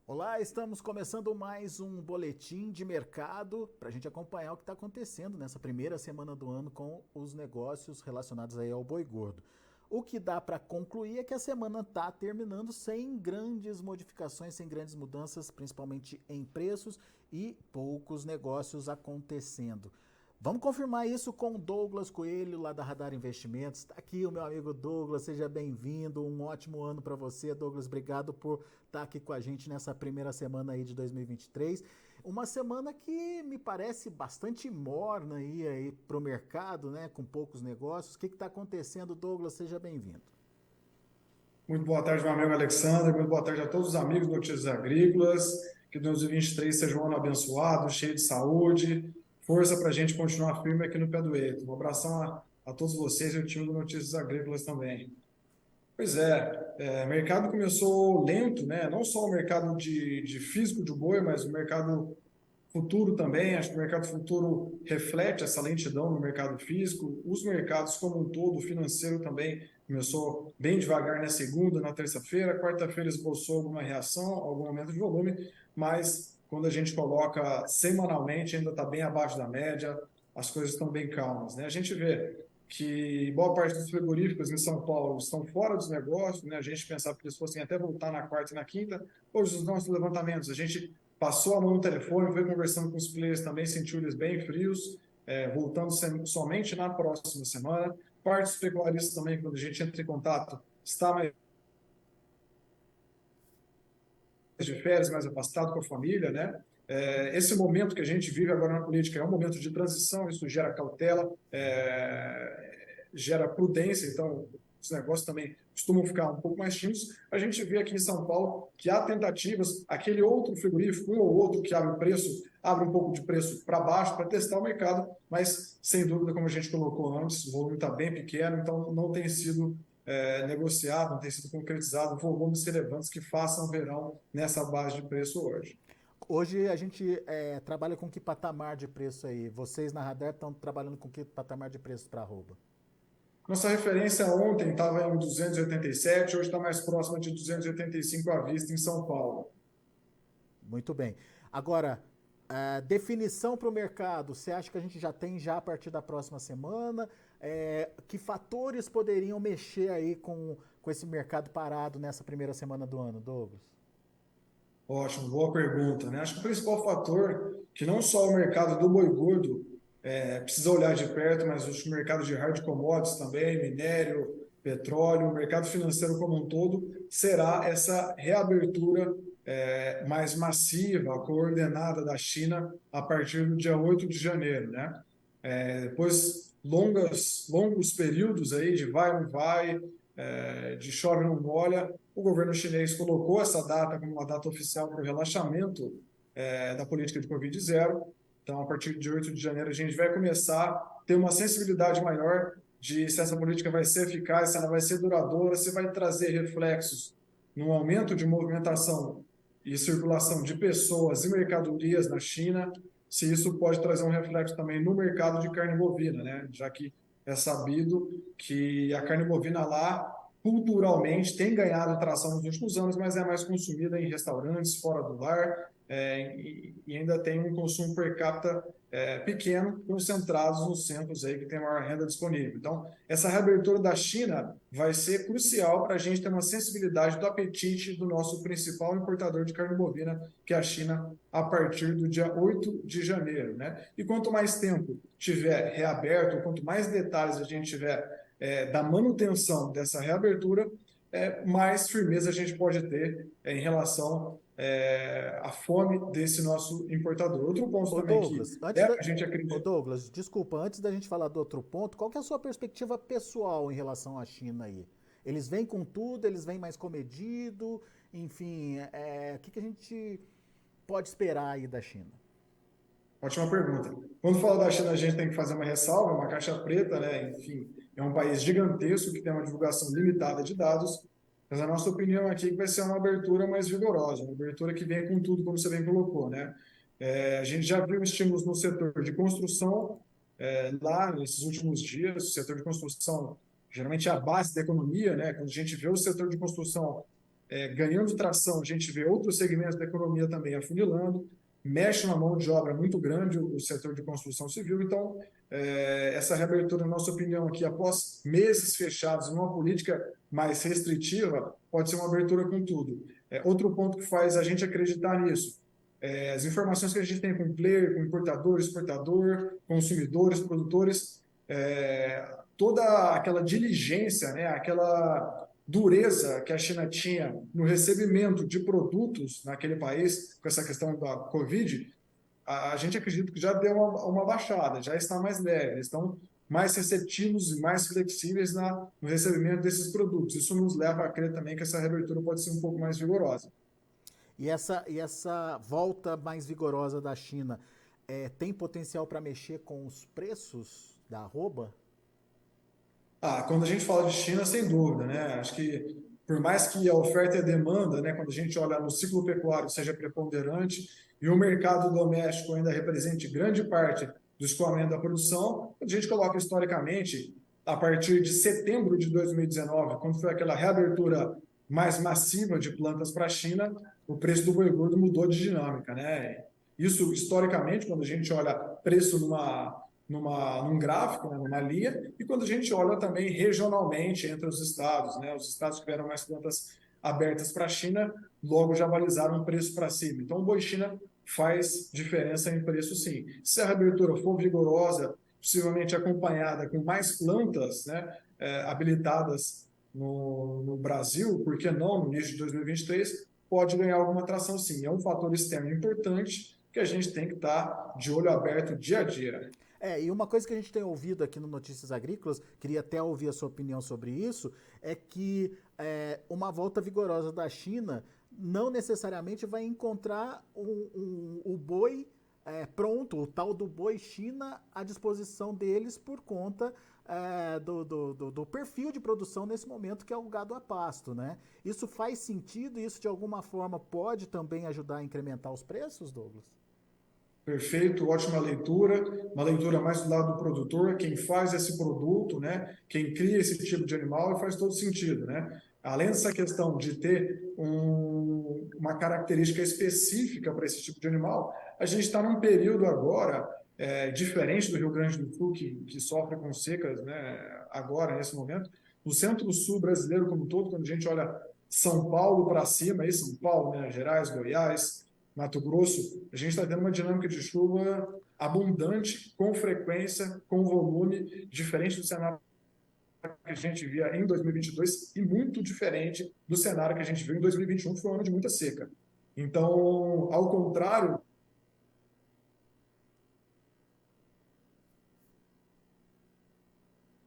Olá, estamos começando mais um boletim de mercado para a gente acompanhar o que está acontecendo nessa primeira semana do ano com os negócios relacionados aí ao boi gordo. O que dá para concluir é que a semana está terminando sem grandes modificações, sem grandes mudanças, principalmente em preços e poucos negócios acontecendo. Vamos confirmar isso com o Douglas Coelho, lá da Radar Investimentos. Está aqui o meu amigo Douglas, seja bem-vindo. Um ótimo ano para você, Douglas. Obrigado por estar aqui com a gente nessa primeira semana aí de 2023. Uma semana que me parece bastante morna aí para o mercado, né? Com poucos negócios. O que está acontecendo, Douglas? Seja bem-vindo. Muito boa tarde, meu amigo Alexandre. Muito boa tarde a todos os amigos do Notícias Agrícolas. Que 2023 seja um ano abençoado, cheio de saúde. Força para a gente continuar firme aqui no pé do eito. Um abração a todos vocês e o time do Notícias Agrícolas também. Pois é, o mercado começou lento, né? Não só o mercado de físico de boi, mas o mercado futuro também. Acho que o mercado futuro reflete essa lentidão no mercado físico. Os mercados como um todo, o financeiro também começou bem devagar na segunda, na terça-feira. Quarta-feira esboçou alguma reação, algum aumento de volume, mas quando a gente coloca semanalmente ainda está bem abaixo da média, as coisas estão bem calmas, né? A gente vê que boa parte dos frigoríficos em São Paulo estão fora dos negócios, né? A gente pensava que eles fossem até voltar na quarta e na quinta. Hoje, os nossos levantamentos, a gente passou a mão no telefone, foi conversando com os players também, sentiu eles bem frios, voltando somente na próxima semana. Parte dos pecuaristas também, quando a gente entra em contato, está mais de férias, mais afastado com a família, né? Esse momento que a gente vive agora na política é um momento de transição, isso gera cautela, gera prudência, então os negócios também costumam ficar um pouco mais tímidos. A gente vê aqui em São Paulo que há tentativas, aquele outro frigorífico, um ou outro que abre o preço, abre um pouco de preço para baixo para testar o mercado, mas sem dúvida, como a gente colocou antes, o volume está bem pequeno, então não tem sido negociado, não tem sido concretizado volumes relevantes que façam verão nessa base de preço hoje. Hoje a gente trabalha com que patamar de preço aí? Vocês na Radar estão trabalhando com que patamar de preço para arroba? Nossa referência ontem estava em 287, hoje está mais próxima de 285 à vista em São Paulo. Muito bem. Agora, definição para o mercado, você acha que a gente já tem já a partir da próxima semana? Que fatores poderiam mexer aí com esse mercado parado nessa primeira semana do ano, Douglas? Ótimo, boa pergunta, né? Acho que o principal fator que não só o mercado do boi gordo precisa olhar de perto, mas o mercado de hard commodities também, minério, petróleo, o mercado financeiro como um todo, será essa reabertura mais massiva, coordenada da China a partir do dia 8 de janeiro, né? Depois longos períodos aí de vai, não vai, de chove, não molha, o governo chinês colocou essa data como uma data oficial para o relaxamento da política de Covid zero. Então, a partir de 8 de janeiro, a gente vai começar a ter uma sensibilidade maior de se essa política vai ser eficaz, se ela vai ser duradoura, se vai trazer reflexos no aumento de movimentação e circulação de pessoas e mercadorias na China, se isso pode trazer um reflexo também no mercado de carne bovina, né? Já que é sabido que a carne bovina lá culturalmente tem ganhado tração nos últimos anos, mas é mais consumida em restaurantes, fora do lar, e ainda tem um consumo per capita pequeno, concentrados nos centros aí que tem maior renda disponível. Então, essa reabertura da China vai ser crucial para a gente ter uma sensibilidade do apetite do nosso principal importador de carne bovina, que é a China, a partir do dia 8 de janeiro. Né? E quanto mais tempo tiver reaberto, quanto mais detalhes a gente tiver da manutenção dessa reabertura, mais firmeza a gente pode ter em relação à fome desse nosso importador. Outro ponto Ô também Douglas, que a gente Ô acredita. Douglas, desculpa, antes da gente falar do outro ponto, qual que é a sua perspectiva pessoal em relação à China aí? Eles vêm com tudo, eles vêm mais comedido, enfim, o que a gente pode esperar aí da China? Ótima pergunta. Quando fala da China, a gente tem que fazer uma ressalva, uma caixa preta, né? Enfim, é um país gigantesco que tem uma divulgação limitada de dados, mas a nossa opinião aqui é que vai ser uma abertura mais vigorosa, uma abertura que vem com tudo, como você bem colocou, né? A gente já viu estímulos no setor de construção lá nesses últimos dias. O setor de construção geralmente é a base da economia, né? Quando a gente vê o setor de construção ganhando tração, a gente vê outros segmentos da economia também afunilando, mexe na mão de obra muito grande o setor de construção civil. Então, essa reabertura, na nossa opinião, aqui, após meses fechados, numa política mais restritiva, pode ser uma abertura com tudo. Outro ponto que faz a gente acreditar nisso, as informações que a gente tem com player, com importador, exportador, consumidores, produtores, toda aquela diligência, né, aquela dureza que a China tinha no recebimento de produtos naquele país, com essa questão da Covid, a gente acredita que já deu uma baixada, já está mais leve, eles estão mais receptivos e mais flexíveis no recebimento desses produtos. Isso nos leva a crer também que essa reabertura pode ser um pouco mais vigorosa. E essa volta mais vigorosa da China tem potencial para mexer com os preços da arroba? Quando a gente fala de China, sem dúvida, né? Acho que por mais que a oferta e a demanda, né, quando a gente olha no ciclo pecuário, seja preponderante e o mercado doméstico ainda represente grande parte do escoamento da produção, a gente coloca historicamente, a partir de setembro de 2019, quando foi aquela reabertura mais massiva de plantas para a China, o preço do boi gordo mudou de dinâmica, né? Isso, historicamente, quando a gente olha preço num gráfico, né, numa linha, e quando a gente olha também regionalmente entre os estados, né, os estados que tiveram mais plantas abertas para a China, logo já balizaram o preço para cima. Então, o boi China faz diferença em preço, sim. Se a reabertura for vigorosa, possivelmente acompanhada com mais plantas, né, habilitadas no Brasil, por que não no início de 2023, pode ganhar alguma atração, sim. É um fator externo importante que a gente tem que estar de olho aberto dia a dia. E uma coisa que a gente tem ouvido aqui no Notícias Agrícolas, queria até ouvir a sua opinião sobre isso, é que uma volta vigorosa da China não necessariamente vai encontrar o boi pronto, o tal do boi China à disposição deles por conta do perfil de produção nesse momento, que é o gado a pasto, né? Isso faz sentido? Isso de alguma forma pode também ajudar a incrementar os preços, Douglas? Perfeito, ótima leitura, uma leitura mais do lado do produtor, quem faz esse produto, né, quem cria esse tipo de animal, e faz todo sentido, né? Além dessa questão de ter uma característica específica para esse tipo de animal, a gente está num período agora diferente do Rio Grande do Sul, que sofre com secas, né, agora, nesse momento. No centro-sul brasileiro como um todo, quando a gente olha São Paulo para cima, aí São Paulo, Minas Gerais, Goiás, Mato Grosso, a gente está tendo uma dinâmica de chuva abundante, com frequência, com volume, diferente do cenário que a gente via em 2022 e muito diferente do cenário que a gente viu em 2021, que foi um ano de muita seca. Então, ao contrário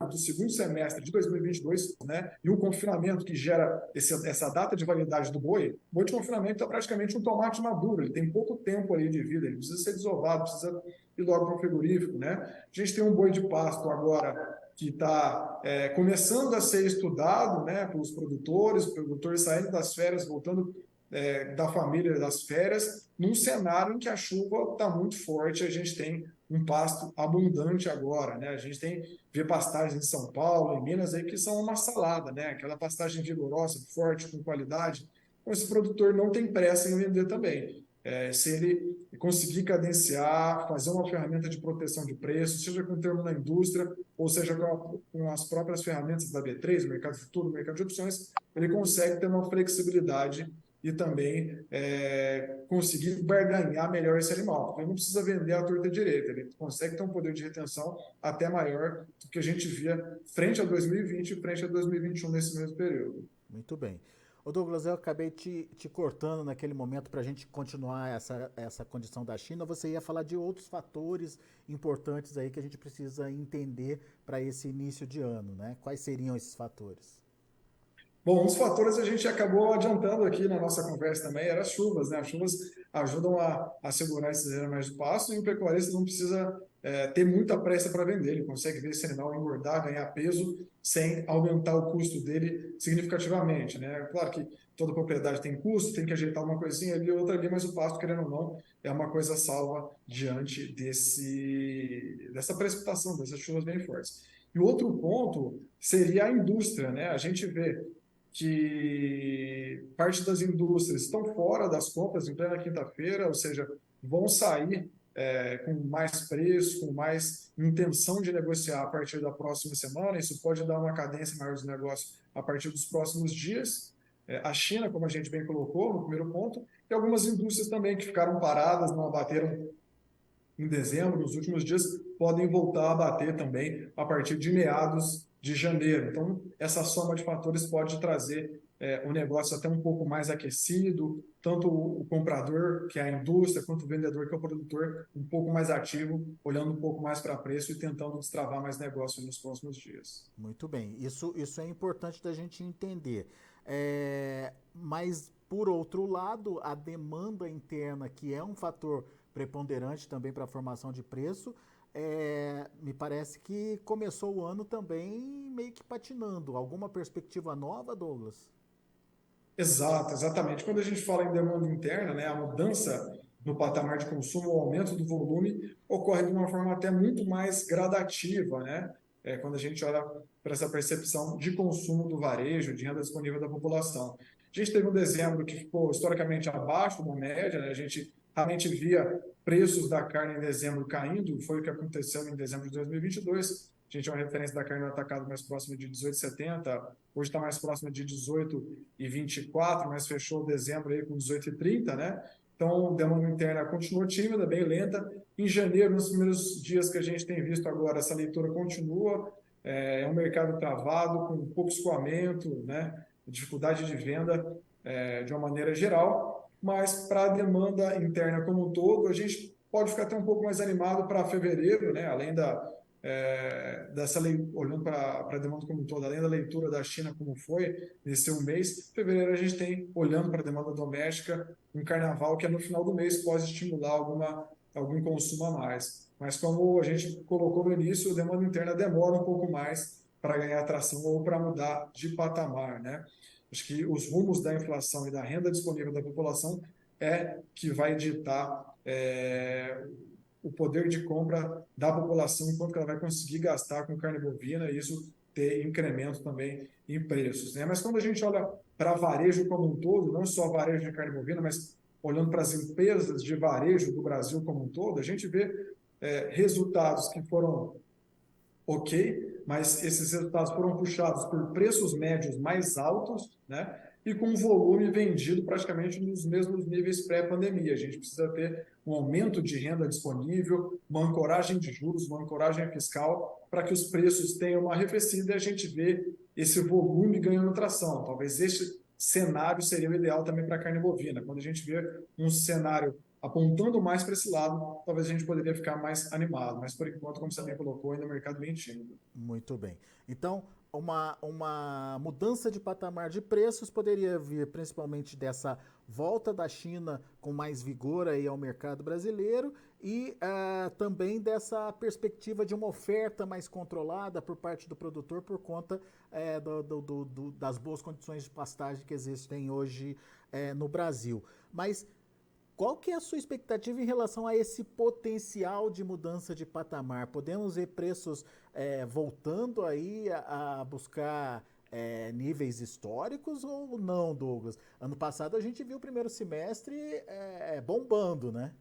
do segundo semestre de 2022, né, e o confinamento que gera essa data de validade do boi, o boi de confinamento é praticamente um tomate maduro, ele tem pouco tempo aí de vida, ele precisa ser desovado, precisa ir logo para o frigorífico, né? A gente tem um boi de pasto agora que está começando a ser estudado, né, pelos produtores saindo das férias, voltando da família das férias, num cenário em que a chuva está muito forte, a gente tem um pasto abundante agora, né? A gente vê pastagens em São Paulo, em Minas, aí, que são uma salada, né? Aquela pastagem vigorosa, forte, com qualidade. Então, esse produtor não tem pressa em vender também. Se ele conseguir cadenciar, fazer uma ferramenta de proteção de preço, seja com termo na indústria, ou seja com as próprias ferramentas da B3, mercado futuro, mercado de opções, ele consegue ter uma flexibilidade e também conseguir barganhar melhor esse animal. Ele não precisa vender a torta direita, ele consegue ter um poder de retenção até maior do que a gente via frente a 2020 e frente a 2021 nesse mesmo período. Muito bem. Ô Douglas, eu acabei te cortando naquele momento para a gente continuar essa condição da China. Você ia falar de outros fatores importantes aí que a gente precisa entender para esse início de ano, né? Quais seriam esses fatores? Bom, um dos fatores a gente acabou adiantando aqui na nossa conversa também era as chuvas, né? As chuvas ajudam a segurar esses animais de pasto e o pecuarista não precisa ter muita pressa para vender. Ele consegue ver esse animal engordar, ganhar peso, sem aumentar o custo dele significativamente, né? Claro que toda propriedade tem custo, tem que ajeitar uma coisinha ali, outra ali, mas o pasto, querendo ou não, é uma coisa salva diante dessa precipitação, dessas chuvas bem fortes. E outro ponto seria a indústria, né? A gente vê que parte das indústrias estão fora das compras em plena quinta-feira, ou seja, vão sair com mais preço, com mais intenção de negociar a partir da próxima semana. Isso pode dar uma cadência maior dos negócios a partir dos próximos dias. A China, como a gente bem colocou no primeiro ponto, e algumas indústrias também que ficaram paradas, não abateram em dezembro, nos últimos dias, podem voltar a bater também a partir de meados de janeiro. Então, essa soma de fatores pode trazer o negócio até um pouco mais aquecido, tanto o comprador, que é a indústria, quanto o vendedor, que é o produtor, um pouco mais ativo, olhando um pouco mais para preço e tentando destravar mais negócio nos próximos dias. Muito bem, isso é importante da gente entender. Mas, por outro lado, a demanda interna, que é um fator preponderante também para a formação de preço, me parece que começou o ano também meio que patinando. Alguma perspectiva nova, Douglas? Exato, exatamente. Quando a gente fala em demanda interna, né, a mudança no patamar de consumo, o aumento do volume, ocorre de uma forma até muito mais gradativa, né? Quando a gente olha para essa percepção de consumo do varejo, de renda disponível da população. A gente teve um dezembro que ficou historicamente abaixo da média, né? A gente realmente via preços da carne em dezembro caindo, foi o que aconteceu em dezembro de 2022. A gente é uma referência da carne no atacado mais próxima de 18,70, hoje está mais próxima de 18,24, mas fechou dezembro aí com 18,30, né? Então, a demanda interna continuou tímida, bem lenta. Em janeiro, nos primeiros dias que a gente tem visto agora, essa leitura continua. É um mercado travado, com pouco escoamento, né? Dificuldade de venda de uma maneira geral. Mas para a demanda interna como um todo, a gente pode ficar até um pouco mais animado para fevereiro, né? Além olhando para a demanda como um todo, além da leitura da China como foi nesse um mês, em fevereiro a gente tem, olhando para a demanda doméstica, um carnaval que no final do mês pode estimular algum consumo a mais. Mas como a gente colocou no início, a demanda interna demora um pouco mais para ganhar atração ou para mudar de patamar, né? Acho que os rumos da inflação e da renda disponível da população que vai ditar o poder de compra da população, enquanto que ela vai conseguir gastar com carne bovina, e isso ter incremento também em preços, né? Mas quando a gente olha para varejo como um todo, não só varejo de carne bovina, mas olhando para as empresas de varejo do Brasil como um todo, a gente vê resultados que foram ok, mas esses resultados foram puxados por preços médios mais altos, né? E com volume vendido praticamente nos mesmos níveis pré-pandemia. A gente precisa ter um aumento de renda disponível, uma ancoragem de juros, uma ancoragem fiscal, para que os preços tenham uma arrefecida e a gente vê esse volume ganhando tração. Talvez este cenário seria o ideal também para a carne bovina. Quando a gente vê um cenário apontando mais para esse lado, talvez a gente poderia ficar mais animado. Mas, por enquanto, como você bem colocou, ainda é um mercado bem tímido. Muito bem. Então, uma mudança de patamar de preços poderia vir principalmente dessa volta da China com mais vigor aí ao mercado brasileiro e também dessa perspectiva de uma oferta mais controlada por parte do produtor por conta das boas condições de pastagem que existem hoje no Brasil. Mas qual que é a sua expectativa em relação a esse potencial de mudança de patamar? Podemos ver preços voltando aí a buscar níveis históricos ou não, Douglas? Ano passado a gente viu o primeiro semestre bombando, né?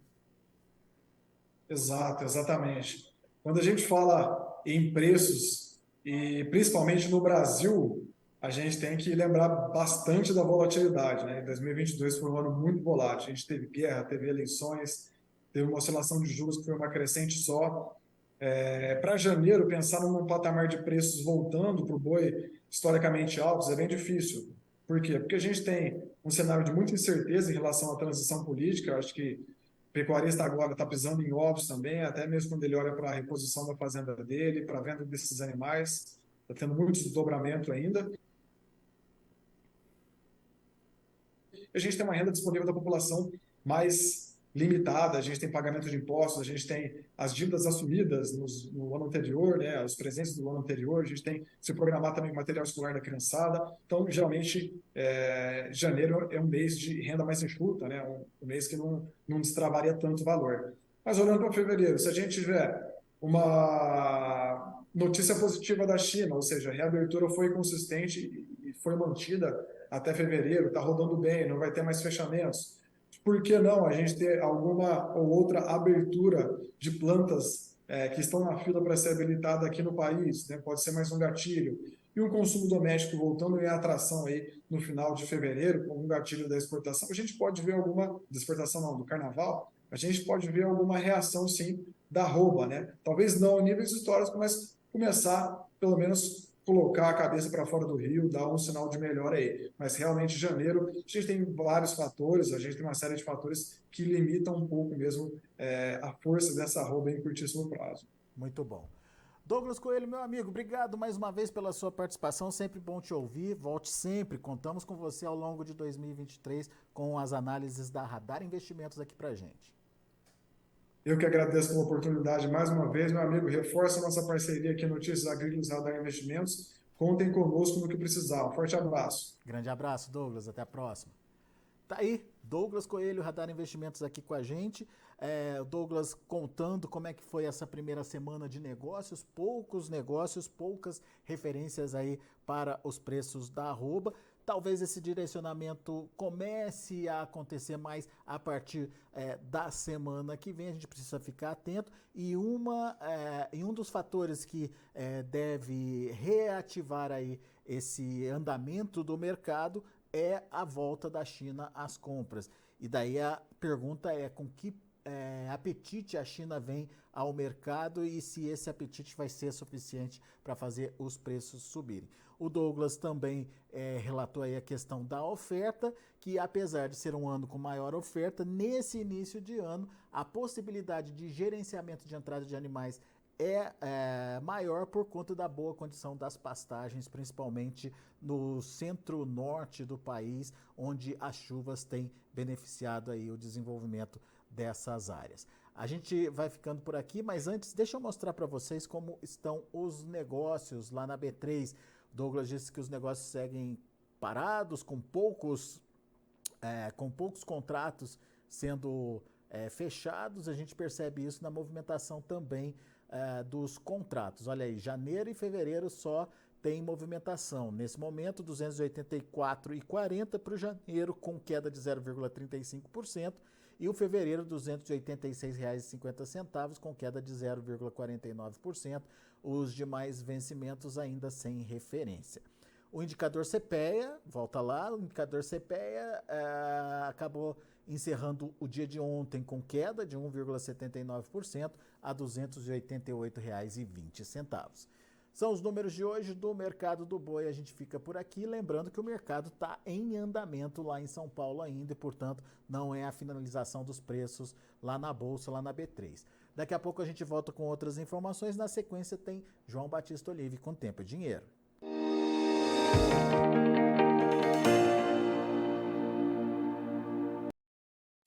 Exato, exatamente. Quando a gente fala em preços, e principalmente no Brasil, a gente tem que lembrar bastante da volatilidade, né? 2022 foi um ano muito volátil. A gente teve guerra, teve eleições, teve uma oscilação de juros que foi uma crescente só. Para janeiro, pensar num patamar de preços voltando para o boi historicamente altos é bem difícil. Por quê? Porque a gente tem um cenário de muita incerteza em relação à transição política. Eu acho que o pecuarista agora está pisando em ovos também, até mesmo quando ele olha para a reposição da fazenda dele, para a venda desses animais. Está tendo muito desdobramento ainda. A gente tem uma renda disponível da população mais limitada, a gente tem pagamento de impostos, a gente tem as dívidas assumidas no ano anterior, né, os presentes do ano anterior, a gente tem se programar também o material escolar da criançada. Então, geralmente, janeiro é um mês de renda mais enxuta, né, um mês que não destravaria tanto valor. Mas olhando para fevereiro, se a gente tiver uma notícia positiva da China, ou seja, a reabertura foi consistente e foi mantida até fevereiro, está rodando bem, não vai ter mais fechamentos. Por que não a gente ter alguma ou outra abertura de plantas que estão na fila para ser habilitada aqui no país, né? Pode ser mais um gatilho. E o consumo doméstico voltando em atração aí no final de fevereiro, com um gatilho da exportação, a gente pode ver alguma, da exportação não, do carnaval, a gente pode ver alguma reação sim da arroba, né? Talvez não a níveis históricos, mas começar, pelo menos, colocar a cabeça para fora do rio, dar um sinal de melhora aí. Mas realmente, janeiro, a gente tem vários fatores, a gente tem uma série de fatores que limitam um pouco mesmo a força dessa arroba em curtíssimo prazo. Muito bom. Douglas Coelho, meu amigo, obrigado mais uma vez pela sua participação, sempre bom te ouvir, volte sempre, contamos com você ao longo de 2023 com as análises da Radar Investimentos aqui pra gente. Eu que agradeço pela oportunidade mais uma vez, meu amigo, reforça a nossa parceria aqui no Notícias Agrícolas Radar Investimentos, contem conosco no que precisar, um forte abraço. Grande abraço, Douglas, até a próxima. Tá aí, Douglas Coelho, Radar Investimentos aqui com a gente. Douglas contando como é que foi essa primeira semana de negócios, poucas referências aí para os preços da arroba. Talvez esse direcionamento comece a acontecer mais a partir da semana que vem, a gente precisa ficar atento. E um dos fatores que deve reativar aí esse andamento do mercado é a volta da China às compras. E daí a pergunta é com que apetite a China vem ao mercado e se esse apetite vai ser suficiente para fazer os preços subirem. O Douglas também relatou aí a questão da oferta, que apesar de ser um ano com maior oferta, nesse início de ano, a possibilidade de gerenciamento de entrada de animais é maior por conta da boa condição das pastagens, principalmente no centro-norte do país, onde as chuvas têm beneficiado aí o desenvolvimento dessas áreas. A gente vai ficando por aqui, mas antes deixa eu mostrar para vocês como estão os negócios lá na B3. Douglas disse que os negócios seguem parados, com poucos contratos sendo fechados. A gente percebe isso na movimentação também dos contratos. Olha aí, janeiro e fevereiro só tem movimentação. Nesse momento, 284,40 para o janeiro, com queda de 0,35%, e o fevereiro, R$ 286,50, com queda de 0,49%. Os demais vencimentos ainda sem referência. O indicador CPEA, volta lá, o indicador CPEA acabou encerrando o dia de ontem com queda de 1,79% a R$ 288,20. São os números de hoje do mercado do boi. A gente fica por aqui, lembrando que o mercado está em andamento lá em São Paulo ainda e, portanto, não é a finalização dos preços lá na Bolsa, lá na B3. Daqui a pouco a gente volta com outras informações. Na sequência tem João Batista Olive com Tempo e Dinheiro.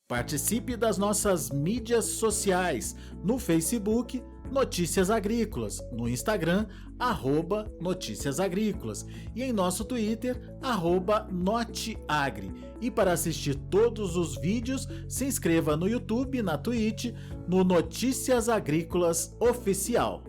Participe das nossas mídias sociais. No Facebook, Notícias Agrícolas. No Instagram, @Notícias Agrícolas. E em nosso Twitter, @Noteagri. E para assistir todos os vídeos, se inscreva no YouTube, na Twitch, no Notícias Agrícolas Oficial.